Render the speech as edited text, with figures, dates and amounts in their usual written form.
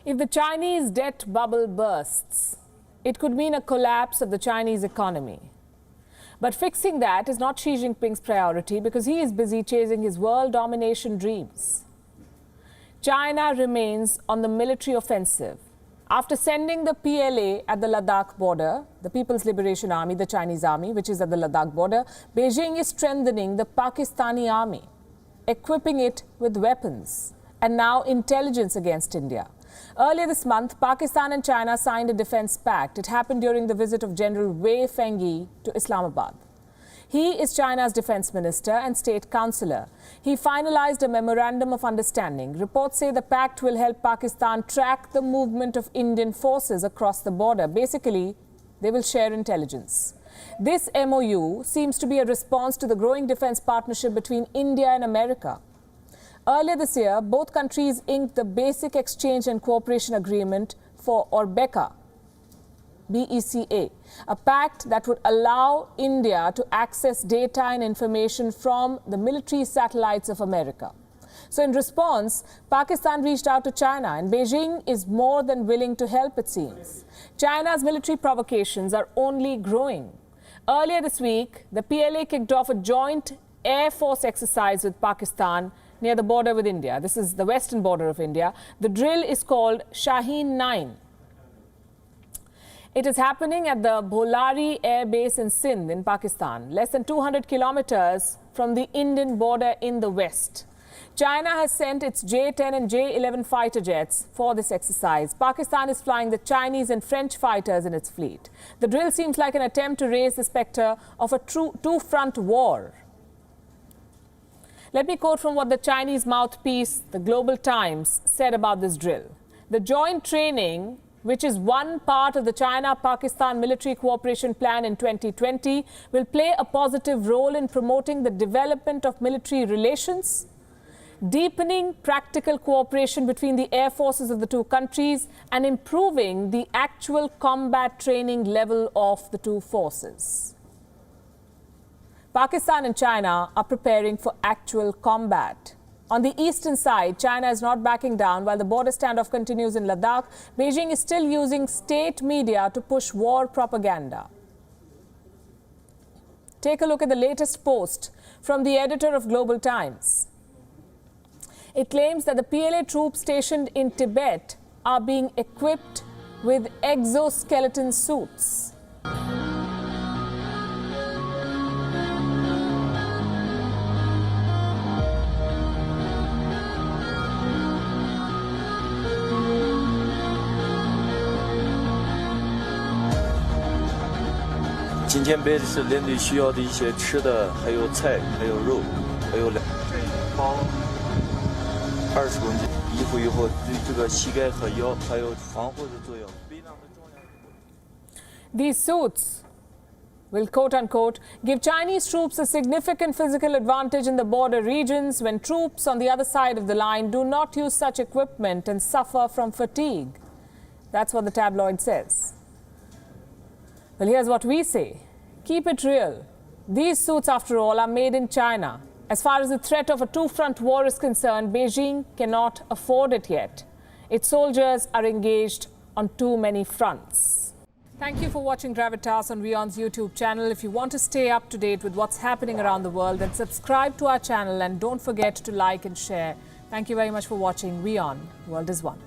If the Chinese debt bubble bursts, it could mean a collapse of the Chinese economy. But fixing that is not Xi Jinping's priority because he is busy chasing his world domination dreams. China remains on the military offensive. After sending the PLA at the Ladakh border, the People's Liberation Army, the Chinese army, which is at the Ladakh border, Beijing is strengthening the Pakistani Army, equipping it with weapons and now intelligence against India. Earlier this month, Pakistan and China signed a defense pact. It happened during the visit of General Wei Fenghi to Islamabad. He is China's defense minister and state councillor. He finalized a memorandum of understanding. Reports say the pact will help Pakistan track the movement of Indian forces across the border. Basically, they will share intelligence. This MOU seems to be a response to the growing defense partnership between India and America. Earlier this year, both countries inked the Basic Exchange and Cooperation Agreement for BECA, a pact that would allow India to access data and information from the military satellites of America. So in response, Pakistan reached out to China, and Beijing is more than willing to help, it seems. China's military provocations are only growing. Earlier this week, the PLA kicked off a joint Air Force exercise with Pakistan near the border with India. This is the western border of India. The drill is called Shaheen 9. It is happening at the Bholari Air Base in Sindh in Pakistan, less than 200 kilometers from the Indian border in the west. China has sent its J-10 and J-11 fighter jets for this exercise. Pakistan is flying the Chinese and French fighters in its fleet. The drill seems like an attempt to raise the specter of a two-front war. Let me quote from what the Chinese mouthpiece, the Global Times, said about this drill. The joint training, which is one part of the China-Pakistan military cooperation plan in 2020, will play a positive role in promoting the development of military relations, deepening practical cooperation between the air forces of the two countries, and improving the actual combat training level of the two forces. Pakistan and China are preparing for actual combat. On the eastern side, China is not backing down while the border standoff continues in Ladakh. Beijing is still using state media to push war propaganda. Take a look at the latest post from the editor of Global Times. It claims that the PLA troops stationed in Tibet are being equipped with exoskeleton suits.今天背的是连队需要的一些吃的，还有菜，还有肉，还有这一包20公斤。衣服以后对这个膝盖和腰还有防护的作用。 These suits will, quote-unquote, give Chinese troops a significant physical advantage in the border regions when troops on the other side of the line do not use such equipment and suffer from fatigue. That's what the tabloid says. Well, here's what we say. Keep it real. These suits, after all, are made in China. As far as the threat of a two-front war is concerned, Beijing cannot afford it yet. Its soldiers are engaged on too many fronts. Thank you for watching Gravitas on WION's YouTube channel. If you want to stay up to date with what's happening around the world, then subscribe to our channel and don't forget to like and share. Thank you very much for watching WION. World is One.